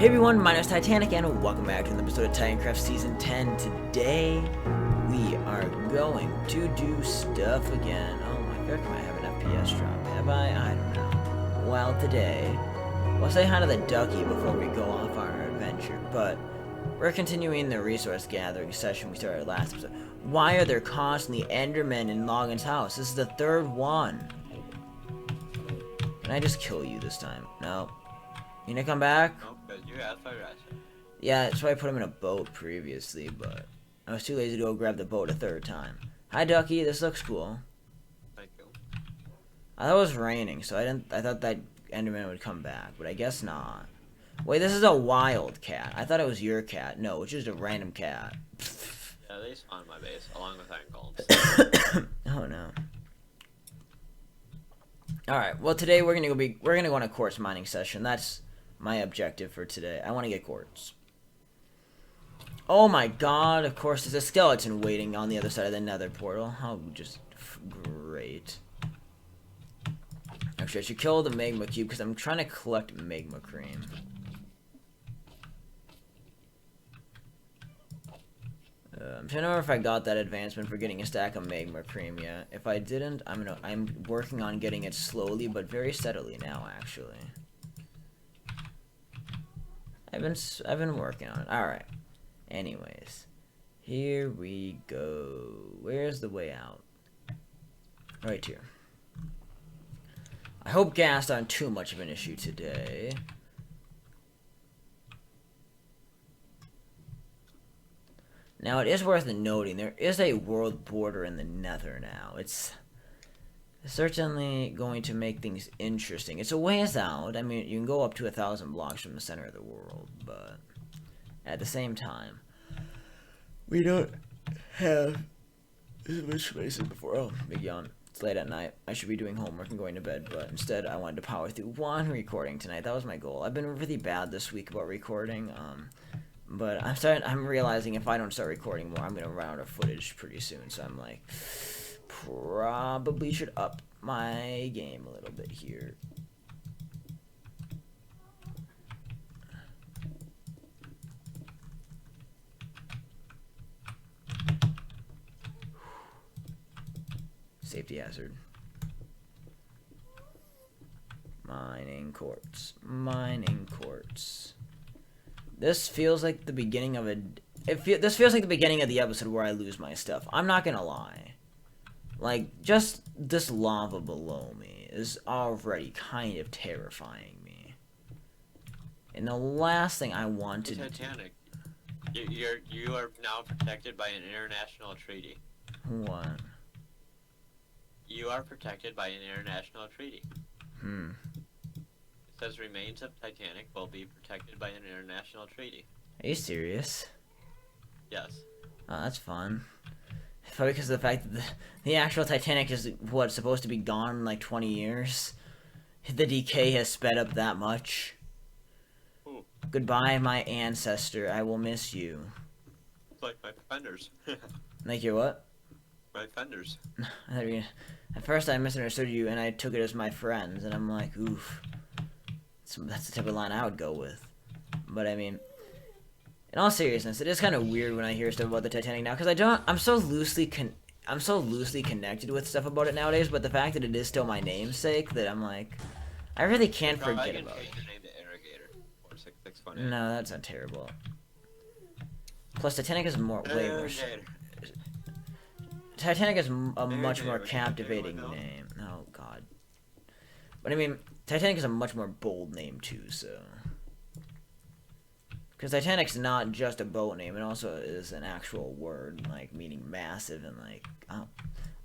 Hey everyone, my name is Titanic and welcome back to an episode of Titancraft Season 10. Today, we are going to do stuff again. Oh my god, I have an FPS drop. Have I? I don't know. Well, today, we'll say hi to the ducky before we go off our adventure, but we're continuing the resource gathering session we started last episode. Why are there constantly Endermen in Logan's house? This is the third one. Can I just kill you this time? No. You gonna come back? No, because you asked for rest. Yeah, that's why I put him in a boat previously, but I was too lazy to go grab the boat a third time. Hi, Ducky. This looks cool. Thank you. I thought it was raining, so I thought that Enderman would come back, but I guess not. Wait, this is a wild cat. I thought it was your cat. No, it's just a random cat. Yeah, they spawn my base along with iron golems. Oh no. All right. Well, today we're gonna go on a quartz mining session. That's my objective for today. I want to get quartz. Oh my god, of course there's a skeleton waiting on the other side of the nether portal. How just great. Actually, I should kill the magma cube because I'm trying to collect magma cream. I'm trying to remember if I got that advancement for getting a stack of magma cream yet. If I didn't, I'm working on getting it slowly but very steadily now, actually. I've been working on it. All right. Anyways, here we go. Where's the way out? Right here. I hope gas aren't too much of an issue today. Now, it is worth noting, there is a world border in the nether now. It's certainly going to make things interesting. It's a ways out. I mean, you can go up to 1,000 blocks from the center of the world, but at the same time, we don't have as much space as before. Oh, big yawn. It's late at night. I should be doing homework and going to bed, but instead I wanted to power through one recording tonight. That was my goal. I've been really bad this week about recording, but I'm realizing if I don't start recording more, I'm gonna run out of footage pretty soon. So I'm like, probably should up my game a little bit here. Safety hazard. Mining quartz. Mining quartz. This feels like the beginning of this feels like the beginning of the episode where I lose my stuff. I'm not gonna lie. Like, just this lava below me is already kind of terrifying me. And the last thing I want to Titanic, you are now protected by an international treaty. What? You are protected by an international treaty. It says remains of Titanic will be protected by an international treaty. Are you serious? Yes. Oh, that's fun. Probably because of the fact that the actual Titanic is, what, supposed to be gone in like 20 years? The decay has sped up that much. Ooh. Goodbye, my ancestor. I will miss you. It's like my fenders. Like your what? My fenders. At first I misunderstood you and I took it as my friends, and I'm like, oof. That's the type of line I would go with. But I mean, in all seriousness, it is kind of weird when I hear stuff about the Titanic now, because I'm so loosely connected with stuff about it nowadays. But the fact that it is still my namesake, that I'm like, I really can't forget about it. Your name to Irrigator. 46618. No, that's not terrible. Plus, Titanic is way more. Titanic is a much more captivating name. Oh God. But I mean, Titanic is a much more bold name too, so. Because Titanic's not just a boat name, it also is an actual word, like, meaning massive, and like, I'm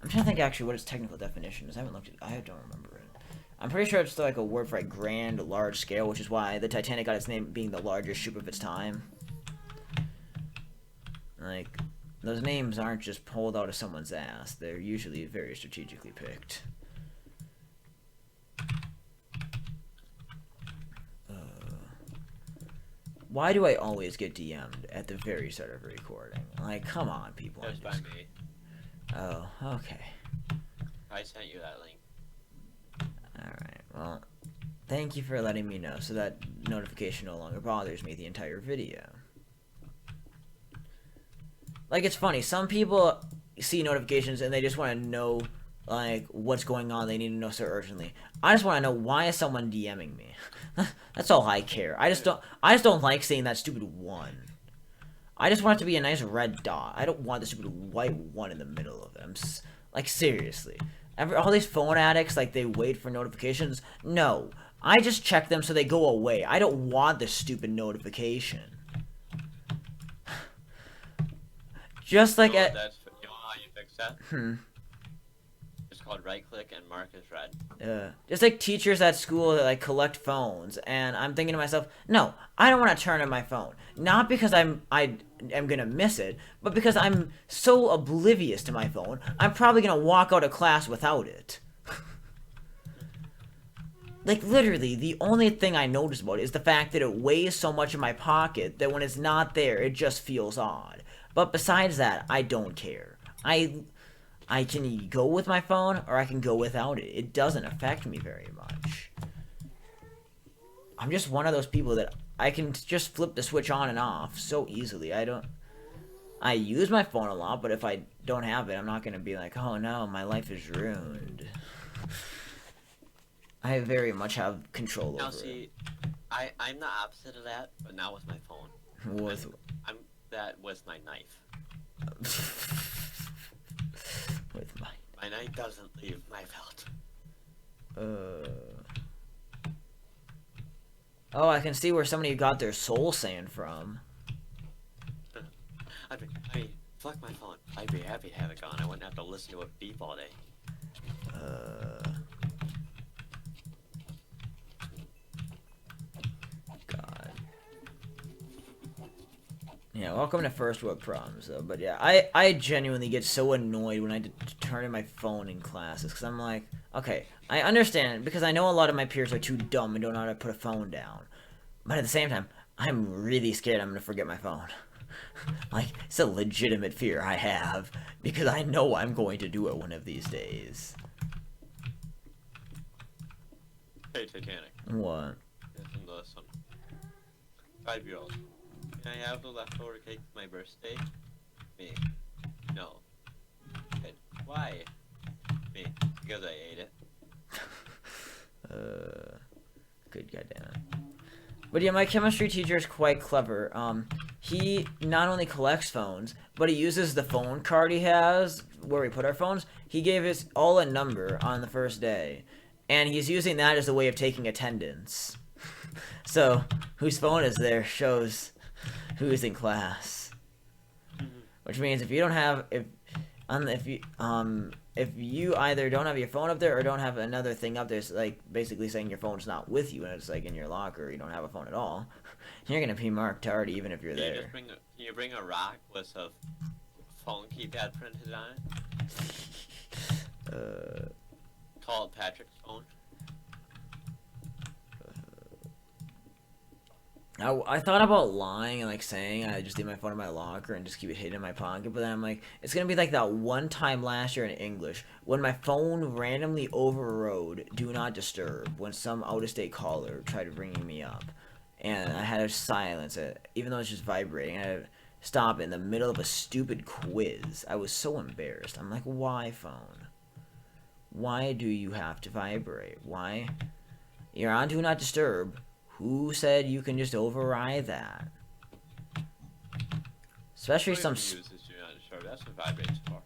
trying to think actually what its technical definition is. I haven't looked at it. I don't remember it. I'm pretty sure it's still like a word for like grand, large scale, which is why the Titanic got its name being the largest ship of its time. Like, those names aren't just pulled out of someone's ass. They're usually very strategically picked. Why do I always get DM'd at the very start of a recording? Like, come on, people. That's by me. Oh, okay. I sent you that link. Alright, well, Thank you for letting me know, so that notification no longer bothers me the entire video. Like, it's funny, some people see notifications and they just want to know, like, what's going on. They need to know so urgently. I just want to know, why is someone DMing me? That's all I care. I just don't like seeing that stupid 1. I just want it to be a nice red dot. I don't want the stupid white 1 in the middle of it. Like, seriously. All these phone addicts, like, they wait for notifications. No. I just check them so they go away. I don't want this stupid notification. Just like you know how you fix that? It's called right-click and mark as red. Just like teachers at school that like collect phones, and I'm thinking to myself, no, I don't want to turn in my phone. Not because I am gonna miss it, but because I'm so oblivious to my phone, I'm probably gonna walk out of class without it. Like, literally, the only thing I notice about it is the fact that it weighs so much in my pocket that when it's not there, it just feels odd. But besides that, I don't care. I can go with my phone, or I can go without it. It doesn't affect me very much. I'm just one of those people that I can just flip the switch on and off so easily. I use my phone a lot, but if I don't have it, I'm not going to be like, oh no, my life is ruined. I very much have control over it. I'm the opposite of that, but not with my phone. I'm that with my knife. With my knife doesn't leave my belt. Oh, I can see where somebody got their soul sand from. I mean, fuck my phone. I'd be happy to have it gone. I wouldn't have to listen to it beep all day. God. Yeah, welcome to first world problems, though. But yeah, I genuinely get so annoyed when I turn in my phone in classes, because I'm like, okay, I understand, because I know a lot of my peers are too dumb and don't know how to put a phone down. But at the same time, I'm really scared I'm going to forget my phone. Like, it's a legitimate fear I have, because I know I'm going to do it one of these days. Hey, Titanic. What? Listen to this one. 5-year-old. Can I have the leftover cake for my birthday? Me. No. Kid. Why? Me. Because I ate it. Good goddamn. But yeah, my chemistry teacher is quite clever. He not only collects phones, but he uses the phone card he has, where we put our phones. He gave us all a number on the first day. And he's using that as a way of taking attendance. So, whose phone is there shows who's in class. Which means if you don't have, if you either don't have your phone up there or don't have another thing up there, it's like basically saying your phone's not with you and it's like in your locker, you don't have a phone at all, you're gonna be marked tardy even if you're there. Can you bring a rock with a phone keypad printed on it? Call it Patrick's phone. I thought about lying and like saying I just leave my phone in my locker and just keep it hidden in my pocket, but then I'm like, it's gonna be like that one time last year in English when my phone randomly overrode Do Not Disturb when some out-of-state caller tried ringing me up, and I had to silence it, even though it's just vibrating. I had to stop in the middle of a stupid quiz. I was so embarrassed. I'm like, why phone? Why do you have to vibrate? Why? You're on Do Not Disturb. Who said you can just override that? Especially some. That's what vibrates for.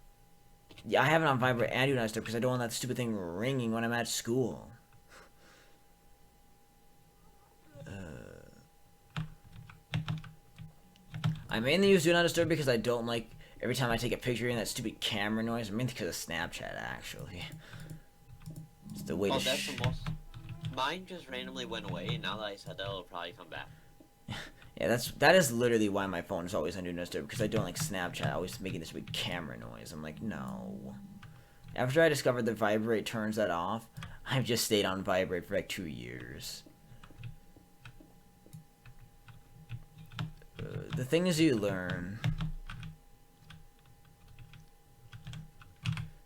Yeah, I have it on vibrate and Do Not Disturb because I don't want that stupid thing ringing when I'm at school. I mainly use Do Not Disturb because I don't like every time I take a picture in that stupid camera noise. I mean, because of Snapchat, actually. It's the way to. That's the most. Mine just randomly went away, and now that I said that, it'll probably come back. Yeah, that is literally why my phone is always on Do Not Disturb, because I don't like Snapchat always making this big camera noise. I'm like, no. After I discovered that vibrate turns that off, I've just stayed on vibrate for like 2 years. The things you learn.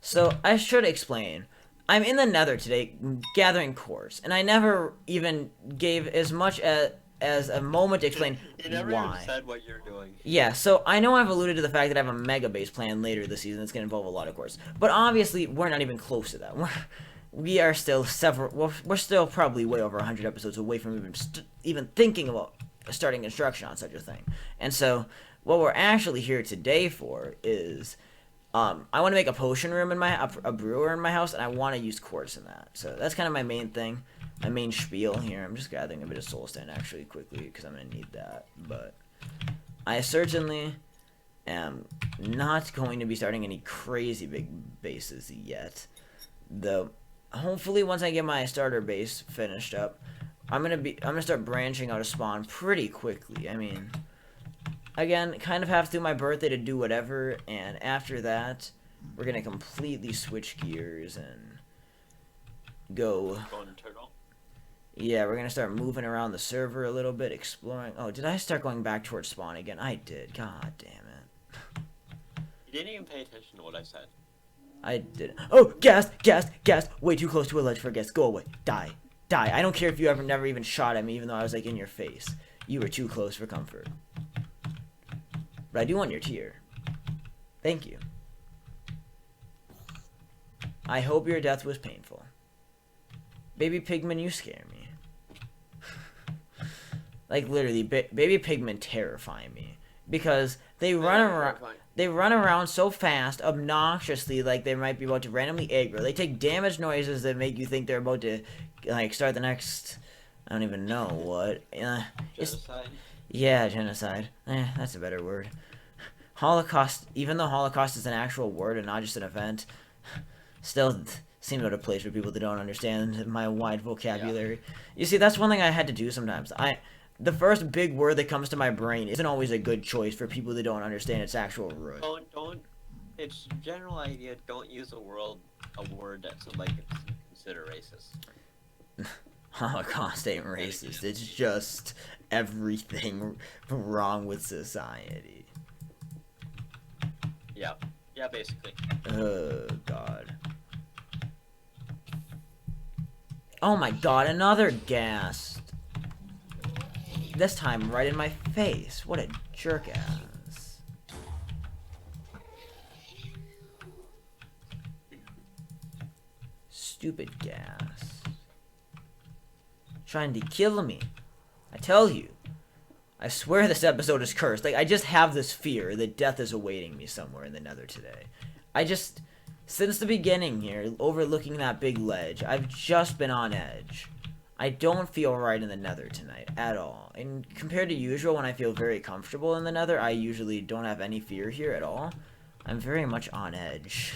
So I should explain. I'm in the Nether today gathering quartz, and I never even gave as much as a moment to explain You never why. even said what you're doing. Yeah, so I know I've alluded to the fact that I have a mega base plan later this season that's going to involve a lot of quartz. But obviously, we're not even close to that. We are still we're still probably way over 100 episodes away from even thinking about starting construction on such a thing. And so, what we're actually here today for is, I want to make a potion room in a brewer in my house, and I want to use quartz in that. So that's kind of my main thing, my main spiel here. I'm just gathering a bit of soul sand actually quickly because I'm gonna need that. But I certainly am not going to be starting any crazy big bases yet. Though, hopefully, once I get my starter base finished up, I'm gonna start branching out of spawn pretty quickly. I mean, again, kind of have to do my birthday to do whatever, and after that, we're gonna completely switch gears and go. Golden turtle. Yeah, we're gonna start moving around the server a little bit, exploring. Oh, did I start going back towards spawn again? I did. God damn it. You didn't even pay attention to what I said. I did. Oh, gas! Way too close to a ledge for a gas. Go away. Die. I don't care if you never even shot at me, even though I was like in your face. You were too close for comfort. But I do want your tier. Thank you. I hope your death was painful. Baby Pigman, you scare me. Like, literally, baby Pigmen terrify me. Because they run around so fast, obnoxiously, like they might be about to randomly aggro. They take damage noises that make you think they're about to, like, start the next, I don't even know what. Genocide? Yeah, genocide. That's a better word. Holocaust, even though Holocaust is an actual word and not just an event, still seems out of place for people that don't understand my wide vocabulary. Yeah. You see, that's one thing I had to do sometimes. The first big word that comes to my brain isn't always a good choice for people that don't understand its actual root. Don't. It's general idea. Don't use a word that's like consider racist. Holocaust ain't racist. It's just everything wrong with society. Yeah. Yeah, basically. Oh God. Oh my God! Another ghast. This time right in my face. What a jerk ass. Stupid gas. Trying to kill me. I tell you. I swear this episode is cursed. Like, I just have this fear that death is awaiting me somewhere in the Nether today. Since the beginning here, overlooking that big ledge, I've just been on edge. I don't feel right in the Nether tonight at all. And compared to usual, when I feel very comfortable in the Nether, I usually don't have any fear here at all. I'm very much on edge.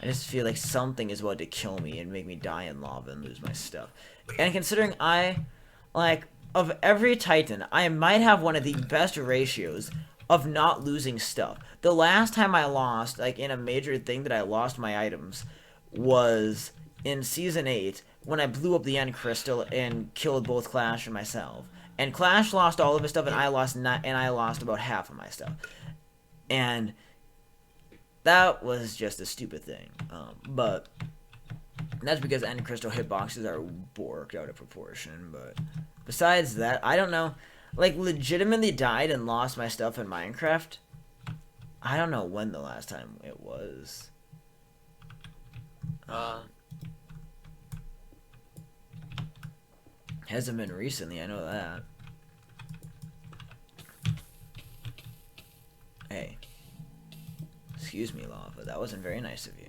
I just feel like something is about to kill me and make me die in lava and lose my stuff. And considering of every Titan, I might have one of the best ratios of not losing stuff. The last time I lost, like in a major thing that I lost my items, was in Season 8, when I blew up the end crystal and killed both Clash and myself. And Clash lost all of his stuff, and I lost about half of my stuff. And that was just a stupid thing. But that's because end crystal hitboxes are borked out of proportion. But besides that, I don't know. Like, legitimately died and lost my stuff in Minecraft. I don't know when the last time it was. Hasn't been recently, I know that. Hey. Excuse me, Lava. That wasn't very nice of you.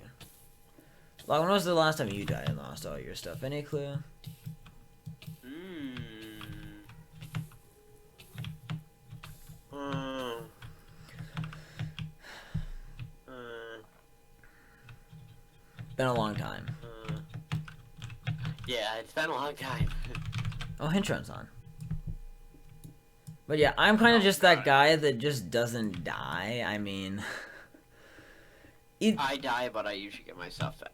Lava, when was the last time you died and lost all your stuff? Any clue? Been a long time. Yeah, it's been a long time. Oh, Hintron's on. But yeah, I'm kind of just that guy that just doesn't die. I mean... I die, but I usually get my stuff back.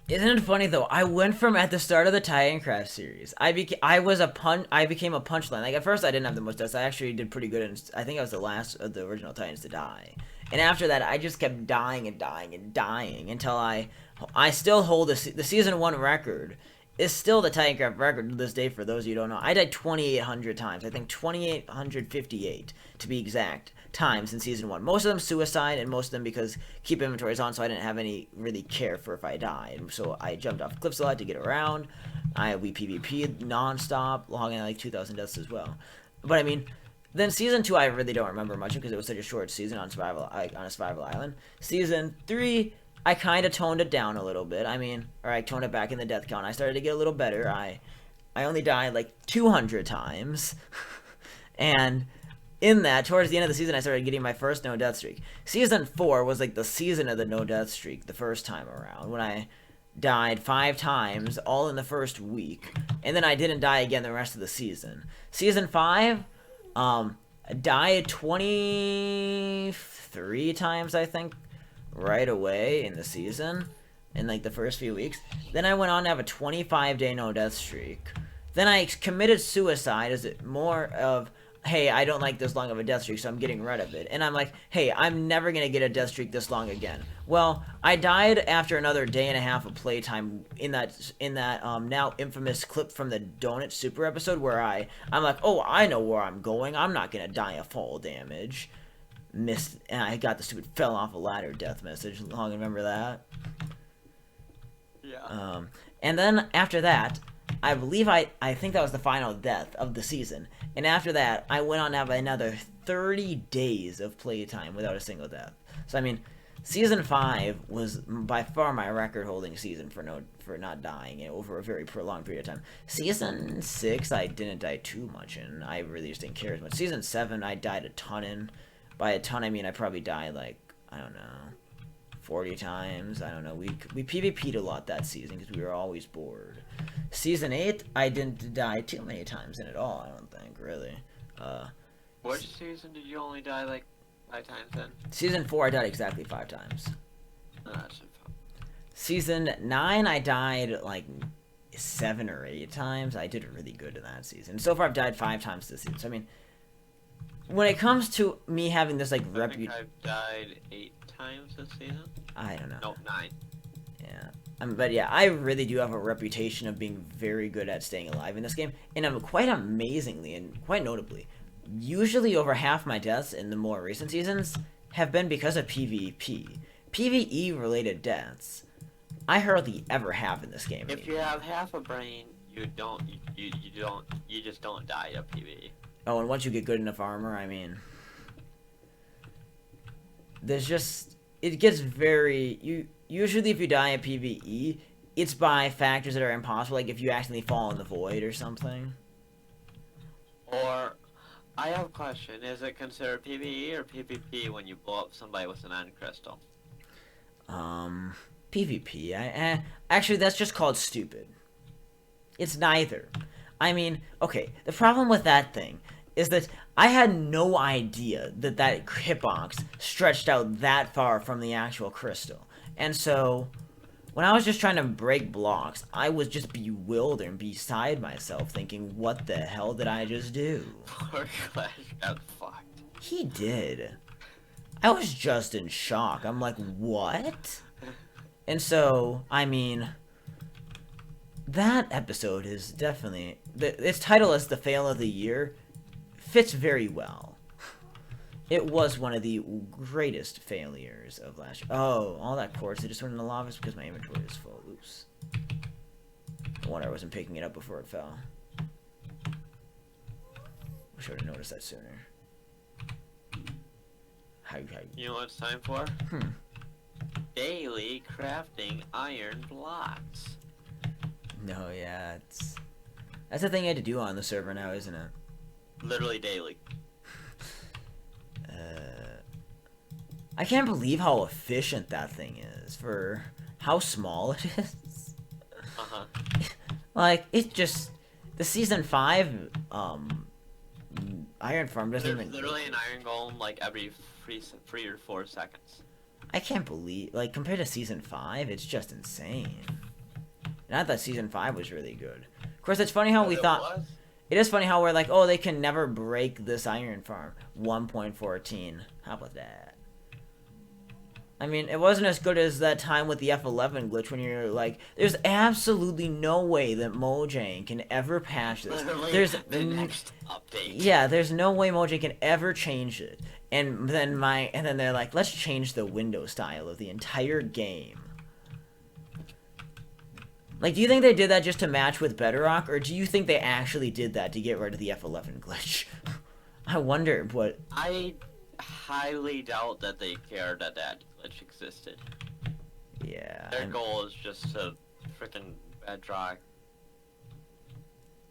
Isn't it funny though? I went from at the start of the Titancraft series. I became a punchline. Like at first, I didn't have the most deaths. I actually did pretty good, and I think I was the last of the original Titans to die. And after that, I just kept dying and dying and dying until I I still hold the season 1 record. Is still the Titancraft record to this day. For those of you who don't know, I died 2,800 times. I think 2,858 to be exact times in season 1. Most of them suicide, and most of them because keep inventories on, so I didn't have any really care for if I died. So I jumped off cliffs a lot to get around. We PvP'd nonstop, logging like 2,000 deaths as well. But I mean, then season 2 I really don't remember much because it was such a short season on a survival island. Season 3. I kind of toned it down a little bit. I mean, or I toned it back in the death count. I started to get a little better. I only died like 200 times. And in that, towards the end of the season, I started getting my first no death streak. Season 4 was like the season of the no death streak the first time around, when I died 5 times, all in the first week. And then I didn't die again the rest of the season. Season 5, I died 23 times, I think, right away in the season, in like the first few weeks. Then I went on to have a 25-day no death streak. Then I committed suicide as it more of, hey, I don't like this long of a death streak, so I'm getting rid of it. And I'm like, hey, I'm never gonna get a death streak this long again. Well, I died after another day and a half of playtime in that now infamous clip from the Donut Super episode where I'm like, oh, I know where I'm going. I'm not gonna die of fall damage. Missed, and I got the stupid fell off a ladder death message. Long remember that? Yeah. And then after that, I believe I think that was the final death of the season. And after that, I went on to have another 30 days of playtime without a single death. So I mean, season 5 was by far my record-holding season for not dying over a very prolonged period of time. Season 6, I didn't die too much in. I really just didn't care as much. Season 7, I died a ton in. By a ton, I mean I probably died like, I don't know, 40 times. I don't know. We PvP'd a lot that season because we were always bored. Season 8, I didn't die too many times in at all, I don't think, really. Which season did you only die like 5 times in? Season 4, I died exactly 5 times. That's fun. Season 9, I died like 7 or 8 times. I did really good in that season. So far, I've died 5 times this season. So I mean, when it comes to me having this like I think I've died 8 times this season. I don't know. No, 9. Yeah. But yeah, I really do have a reputation of being very good at staying alive in this game, and I'm quite amazingly and quite notably, usually over half my deaths in the more recent seasons have been because of PvP. PvE related deaths, I hardly ever have in this game. If you have half a brain, you just don't die of PvE. Oh, and once you get good enough armor, I mean, there's just, it gets very, usually if you die at PvE, it's by factors that are impossible, like if you accidentally fall in the void or something. Or, I have a question, is it considered PvE or PvP when you blow up somebody with an end crystal? PvP, actually that's just called stupid. It's neither. I mean, okay, the problem with that thing is that I had no idea that that hitbox stretched out that far from the actual crystal. And so, when I was just trying to break blocks, I was just bewildered and beside myself thinking, what the hell did I just do? Poor Clash got fucked. He did. I was just in shock. I'm like, what? And so, I mean, that episode is definitely, its title as the fail of the year fits very well. It was one of the greatest failures of last year. Oh, all that quartz, it just went in the lava because my inventory is full. Oops. No wonder I wasn't picking it up before it fell. Wish I would have noticed that sooner. You know what it's time for? Daily crafting iron blocks. No, yeah, that's the thing I had to do on the server now, isn't it? Literally daily. I can't believe how efficient that thing is for how small it is. Like, it just, the Season 5, Iron Farm doesn't There's even... literally an iron golem like every 3 or 4 seconds. I can't believe, like, compared to Season 5, it's just insane. And I thought Season 5 was really good. Of course, it's funny how we thought... It is funny how we're like, oh, they can never break this iron farm. 1.14. How about that? I mean, it wasn't as good as that time with the F11 glitch when you're like, there's absolutely no way that Mojang can ever patch this. Literally There's the next update. yeah, there's no way Mojang can ever change it. And then they're like, let's change the window style of the entire game. Like, do you think they did that just to match with Bedrock, or do you think they actually did that to get rid of the F11 glitch? I wonder what... I highly doubt that they cared that that glitch existed. Yeah. Their goal is just to frickin' Bedrock.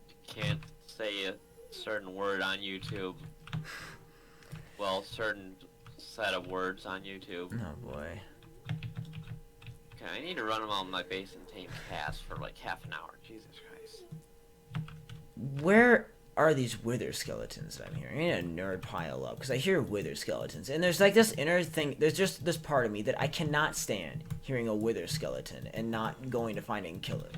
You can't say a certain word on YouTube. Well, certain set of words on YouTube. Oh boy. Okay, I need to run them on my base and tame cats for like half an hour. Jesus Christ. Where are these wither skeletons that I'm hearing? I need a nerd pile up, because I hear wither skeletons. And there's like this inner thing, there's just this part of me that I cannot stand hearing a wither skeleton and not going to find it and kill it.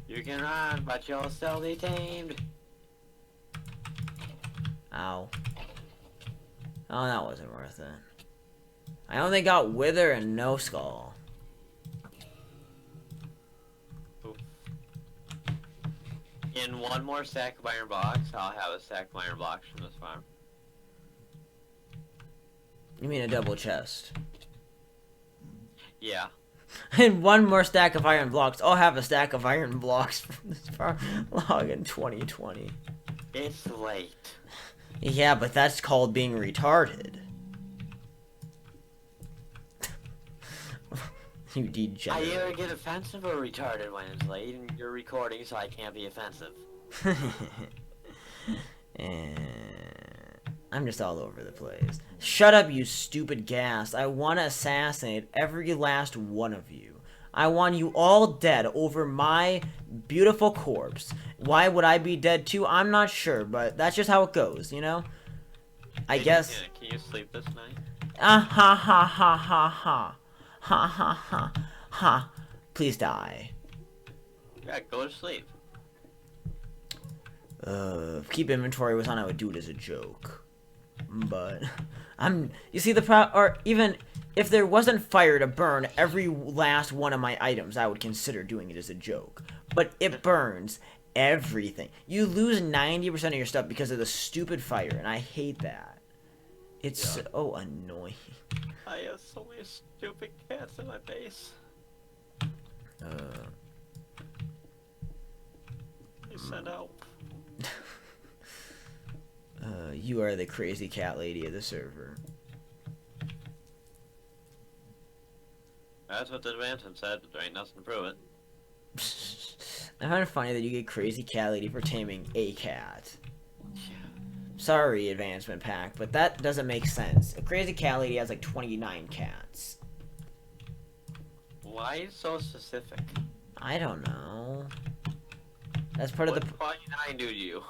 You can run, but you'll still be tamed. Ow. Oh, that wasn't worth it. I only got wither and no skull. Oof. In one more stack of iron blocks, I'll have a stack of iron blocks from this farm. You mean a double chest? Yeah. And one more stack of iron blocks. I'll have a stack of iron blocks from this farm log in 2020. It's late. Yeah, but that's called being retarded. You I degenerate. either get offensive or retarded when it's late, and you're recording, so I can't be offensive. And I'm just all over the place. Shut up, you stupid ghast. I want to assassinate every last one of you. I want you all dead over my beautiful corpse. Why would I be dead too? I'm not sure, but that's just how it goes, you know? I guess. Can you sleep this night? Ah ha ha ha ha ha. Ha ha ha ha. Please die. Yeah, go to sleep. Keep inventory was on, I would do it as a joke. But you see or even if there wasn't fire to burn every last one of my items, I would consider doing it as a joke. But it burns everything. You lose 90% of your stuff because of the stupid fire, and I hate that. It's so annoying. I have so many stupid cats in my base. You send help. You are the crazy cat lady of the server. That's what the advancement said, but there ain't nothing to prove it. I find it funny that you get crazy cat lady for taming a cat. Sorry, advancement pack, but that doesn't make sense. A crazy cat lady has like 29 cats. Why are you so specific? I don't know. That's part of the... What 29 do to you?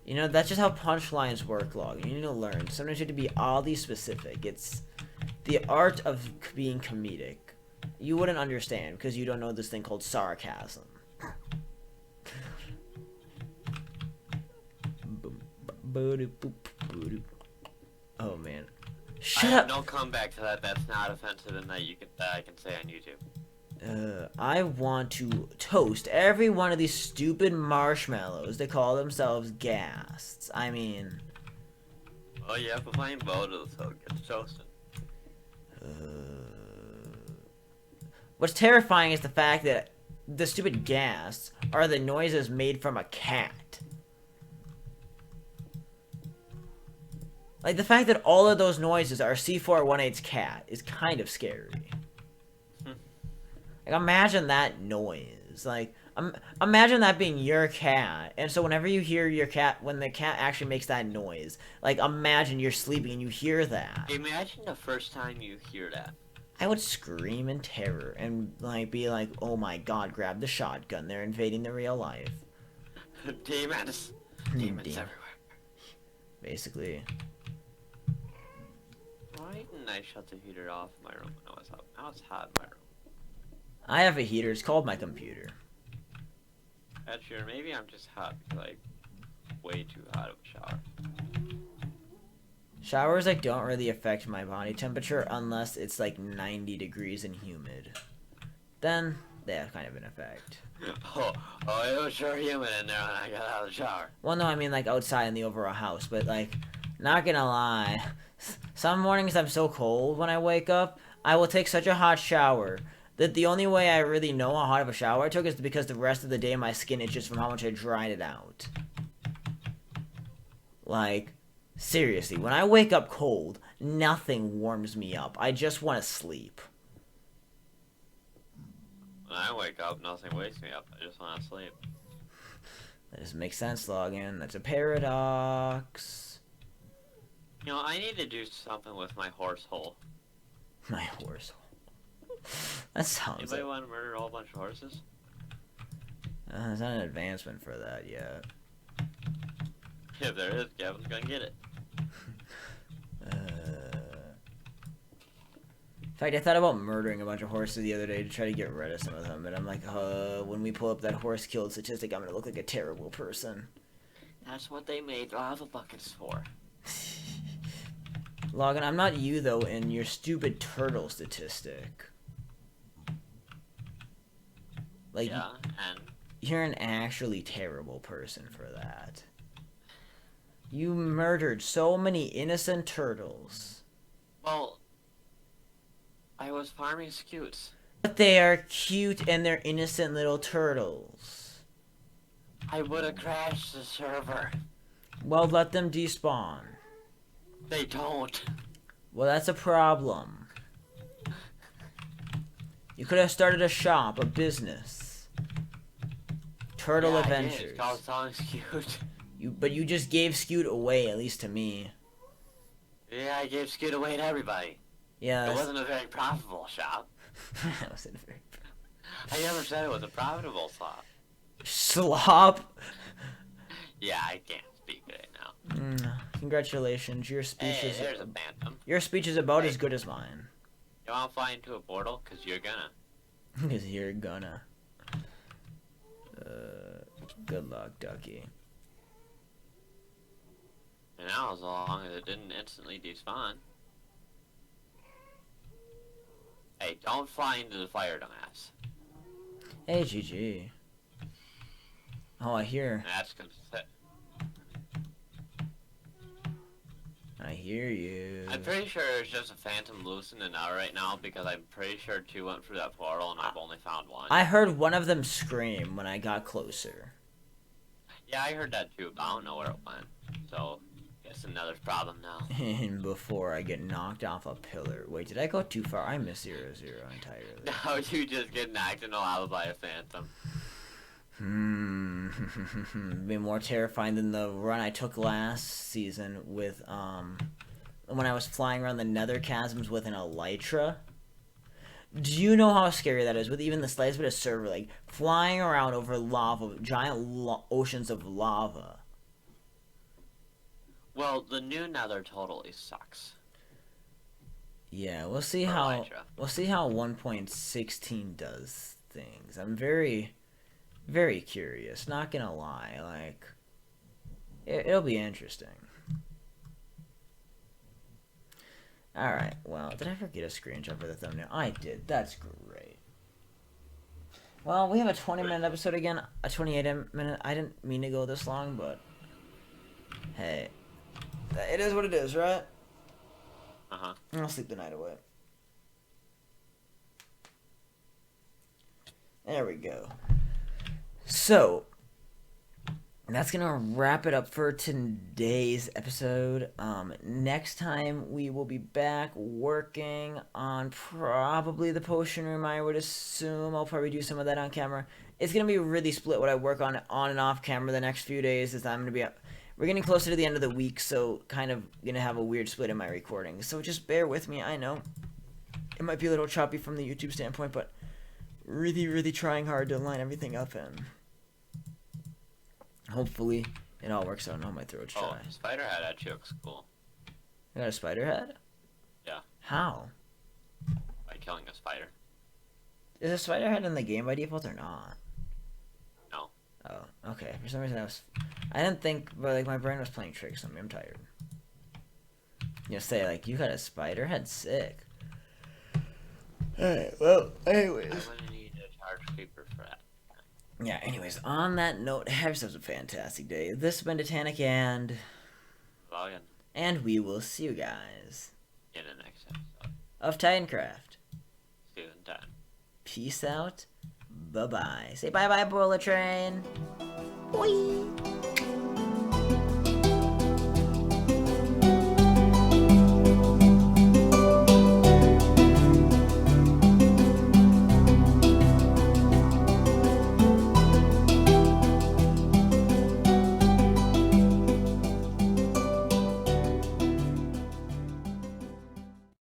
You know, that's just how punchlines work, Log. You need to learn. Sometimes you have to be oddly specific. It's the art of being comedic. You wouldn't understand because you don't know this thing called sarcasm. Oh man. Shut up! Don't come back to that. That's not offensive and that I can say on YouTube. I want to toast every one of these stupid marshmallows that call themselves ghasts. I mean... Oh yeah, but playing voters, so get toasted. What's terrifying is the fact that the stupid ghasts are the noises made from a cat. Like, the fact that all of those noises are C418's cat is kind of scary. Like, imagine that noise. Like, imagine that being your cat. And so whenever you hear your cat, when the cat actually makes that noise, like, imagine you're sleeping and you hear that. Imagine the first time you hear that. I would scream in terror and, like, be like, oh my god, grab the shotgun. They're invading the real life. Demons. Demons everywhere. Basically. Why didn't I shut the heater off in my room when I was up? Now it's hot in my room. I have a heater. It's called my computer. That's sure. Maybe I'm just hot because I'm way too hot of a shower. Showers like don't really affect my body temperature unless it's like 90 degrees and humid. Then they have kind of an effect. Oh, it was sure humid in there when I got out of the shower. Well, no, I mean like outside in the overall house, but like, not gonna lie, some mornings I'm so cold when I wake up, I will take such a hot shower that the only way I really know how hot of a shower I took is because the rest of the day my skin itches from how much I dried it out. Like, seriously, when I wake up cold, nothing warms me up. I just want to sleep. When I wake up, nothing wakes me up. I just want to sleep. That doesn't make sense, Login. That's a paradox. You know, I need to do something with my horse hole. My horse. That sounds Anybody want to murder a whole bunch of horses? there's not an advancement for that yet. If there is, Gavin's gonna get it. In fact, I thought about murdering a bunch of horses the other day to try to get rid of some of them, but I'm like, when we pull up that horse killed statistic, I'm gonna look like a terrible person. That's what they made lava buckets for. Logan, I'm not you, though, in your stupid turtle statistic. Like, Yeah, and... You're an actually terrible person for that. You murdered so many innocent turtles. Well... I was farming scutes. But they are cute and they're innocent little turtles. I would have crashed the server. Well, let them despawn. They don't. Well, that's a problem. You could have started a shop, a business. Turtle Adventures. It's called Selling Scute. But you just gave Scoot away, at least to me. Yeah, I gave Scute away to everybody. Yeah. It wasn't a very profitable shop. That wasn't very. I never said it was a profitable shop. Slop. Yeah, I can't speak right now. Congratulations, your speech Hey, is. there's a phantom. Your speech is about as good as mine. You wanna fly into a portal? Cause you're gonna. Because you're gonna. Good luck, Ducky. And now, as long as it didn't instantly despawn. Hey, don't fly into the fire, dumbass. Hey, GG. Oh, I hear. That's gonna sit. I hear you. I'm pretty sure it's just a phantom loose in the now right now because I'm pretty sure two went through that portal and I've only found one. I heard one of them scream when I got closer. Yeah, I heard that too, but I don't know where it went. So, guess another problem now. And before I get knocked off a pillar. Wait, did I go too far? I missed 0-0 entirely. No, you just get knocked into lava by a phantom. Be more terrifying than the run I took last season with, when I was flying around the nether chasms with an elytra. Do you know how scary that is with even the slightest bit of server, like, flying around over lava, giant oceans of lava? Well, the new nether totally sucks. Yeah, we'll see For how elytra. we'll see how 1.16 does things. I'm very, very curious. Not gonna lie, like it'll be interesting. All right. Well, did I forget a screenshot for the thumbnail? I did. That's great. Well, we have a 20-minute episode again. A 28-minute. I didn't mean to go this long, but hey, it is what it is, right? Uh-huh. I'll sleep the night away. There we go. So, that's going to wrap it up for today's episode. Next time, we will be back working on probably the potion room, I would assume. I'll probably do some of that on camera. It's going to be really split what I work on and off camera the next few days. As I'm going to be... We're getting closer to the end of the week, so kind of going to have a weird split in my recording. So just bear with me. I know it might be a little choppy from the YouTube standpoint, but really, really trying hard to line everything up and hopefully it all works out. No, my throat's dry. Oh, spider head actually looks cool. You got a spider head? Yeah. How? By killing a spider. Is a spider head in the game by default or not? No. Oh, okay. For some reason I didn't think, but like my brain was playing tricks on me. I'm tired. Say like you got a spider head, sick. Alright, well, anyways. I'm gonna need a charge creeper for that. Yeah, anyways, on that note, have yourselves a fantastic day. This has been Titanic Login and we will see you guys in the next episode. of Titancraft. Season 10. Peace out. Bye-bye. Say bye-bye, Brawler Train. Boing.